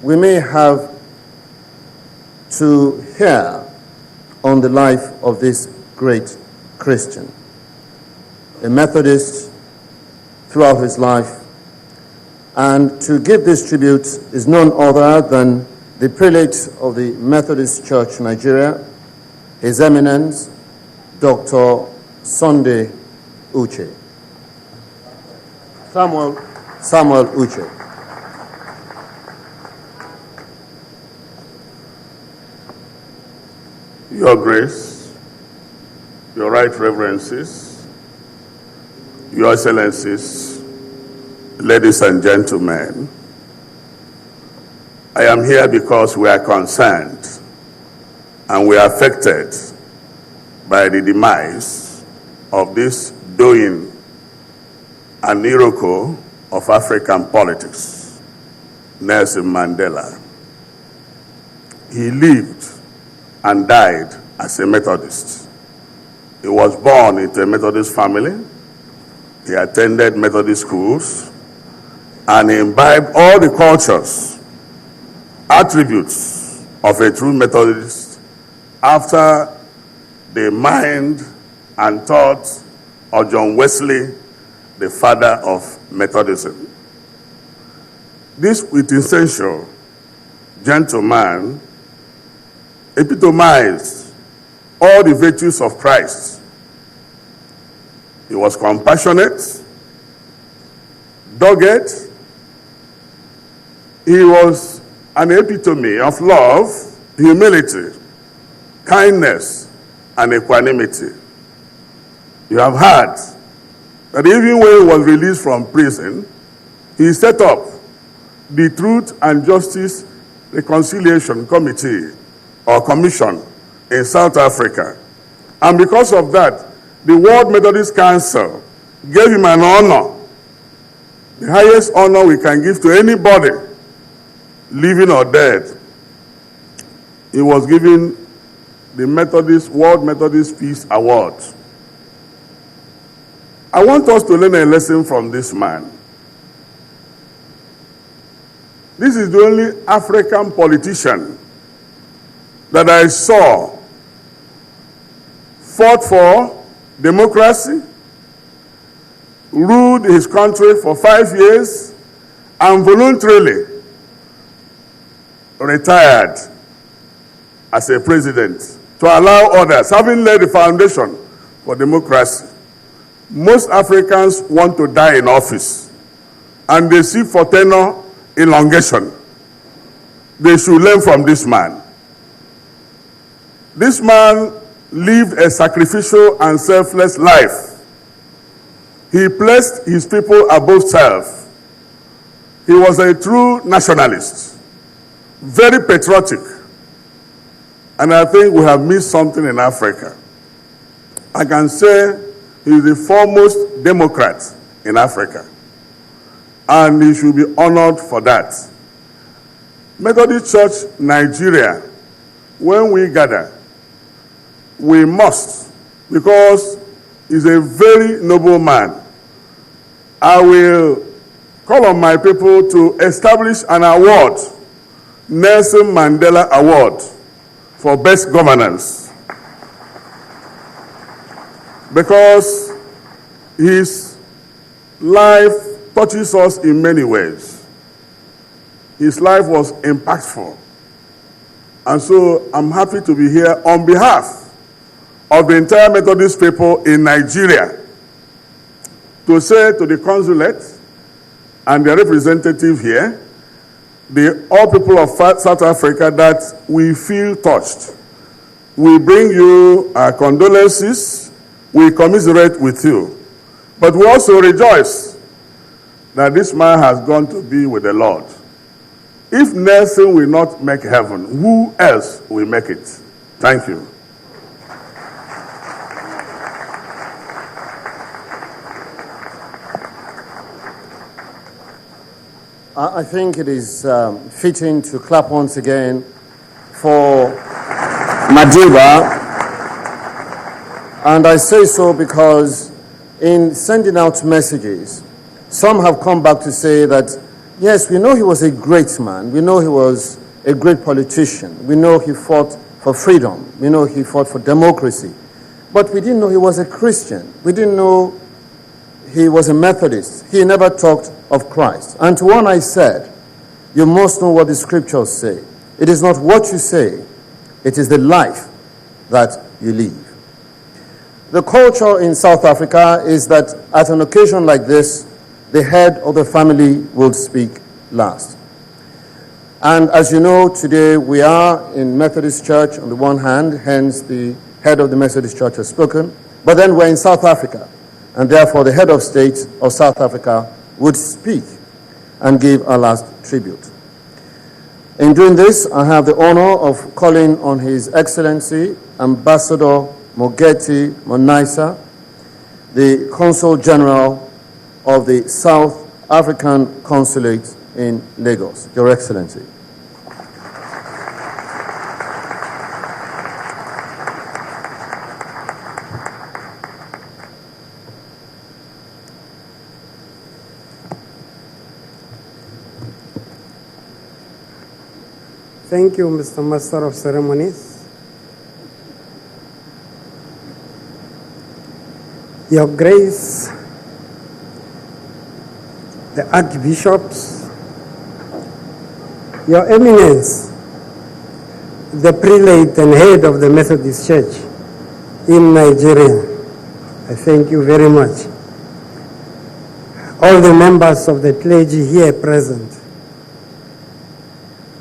we may have to hear on the life of this great Christian, a Methodist throughout his life. And to give this tribute is none other than the prelate of the Methodist Church Nigeria, His Eminence, Dr. Sunday Uche. Samuel Uche. Your Grace, Your Right Reverences, Your Excellencies, ladies and gentlemen, I am here because we are concerned and we are affected by the demise of this doing an Iroko of African politics, Nelson Mandela. He lived and died as a Methodist. He was born into a Methodist family. He attended Methodist schools, and he imbibed all the cultures, attributes of a true Methodist after the mind and thought of John Wesley, the father of Methodism. This quintessential gentleman epitomized all the virtues of Christ. He was compassionate, dogged. He was an epitome of love, humility, kindness, and equanimity. You have heard that even when he was released from prison, he set up the Truth and Justice Reconciliation Committee or Commission in South Africa. And because of that, the World Methodist Council gave him an honor, the highest honor we can give to anybody, living or dead. He was given the World Methodist Peace Award. I want us to learn a lesson from this man. This is the only African politician that I saw fought for democracy, ruled his country for 5 years, and voluntarily retired as a president to allow others, having laid the foundation for democracy. Most Africans want to die in office, and they seek for tenure elongation. They should learn from this man. This man lived a sacrificial and selfless life. He placed his people above self. He was a true nationalist, very patriotic. And I think we have missed something in Africa. I can say he is the foremost Democrat in Africa, and he should be honored for that. Methodist Church Nigeria, when we gather, we must, because he's a very noble man. I will call on my people to establish an award, Nelson Mandela Award, for best governance, because his life touches us in many ways. His life was impactful. And so I'm happy to be here on behalf of the entire Methodist people in Nigeria to say to the consulate and the representative here, all people of South Africa, that we feel touched. We bring you our condolences. We commiserate with you. But we also rejoice that this man has gone to be with the Lord. If Nelson will not make heaven, who else will make it? Thank you. I think it is fitting to clap once again for Madiba. And I say so because in sending out messages, some have come back to say that Yes, we know he was a great man. We know he was a great politician. We know he fought for freedom. We know he fought for democracy. But we didn't know he was a Christian. We didn't know he was a Methodist. He never talked of Christ. And to one I said, you must know what the scriptures say. It is not what you say, it is the life that you live. The culture in South Africa is that at an occasion like this, the head of the family will speak last. And as you know, today we are in Methodist Church on the one hand, hence the head of the Methodist Church has spoken, but then we're in South Africa, and therefore the head of state of South Africa would speak and give our last tribute. In doing this, I have the honor of calling on His Excellency, Ambassador Mogeti Monaisa, the Consul General of the South African Consulate in Lagos. Your Excellency. Thank you, Mr. Master of Ceremonies. Your Grace, the Archbishops, Your Eminence, the Prelate and Head of the Methodist Church in Nigeria, I thank you very much. All the members of the clergy here present,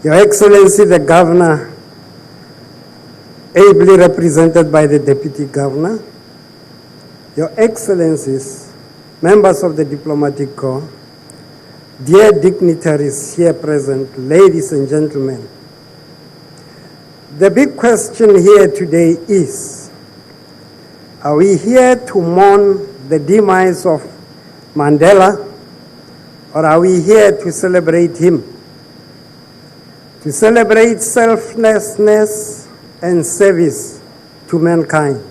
Your Excellency the Governor, ably represented by the Deputy Governor, Your Excellencies, members of the Diplomatic Corps, dear dignitaries here present, ladies and gentlemen, the big question here today is, are we here to mourn the demise of Mandela, or are we here to celebrate him? To celebrate selflessness and service to mankind.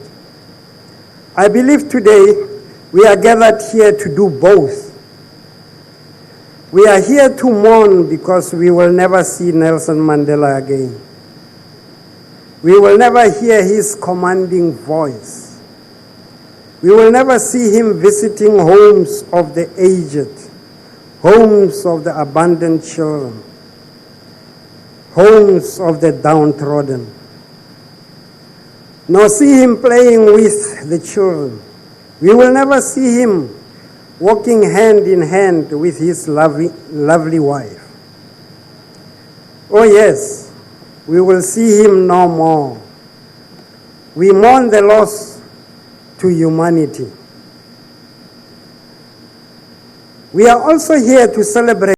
I believe today we are gathered here to do both. We are here to mourn because we will never see Nelson Mandela again. We will never hear his commanding voice. We will never see him visiting homes of the aged, homes of the abandoned children, homes of the downtrodden, nor see him playing with the children. We will never see him walking hand in hand with his lovely wife. Oh yes, we will see him no more. We mourn the loss to humanity. We are also here to celebrate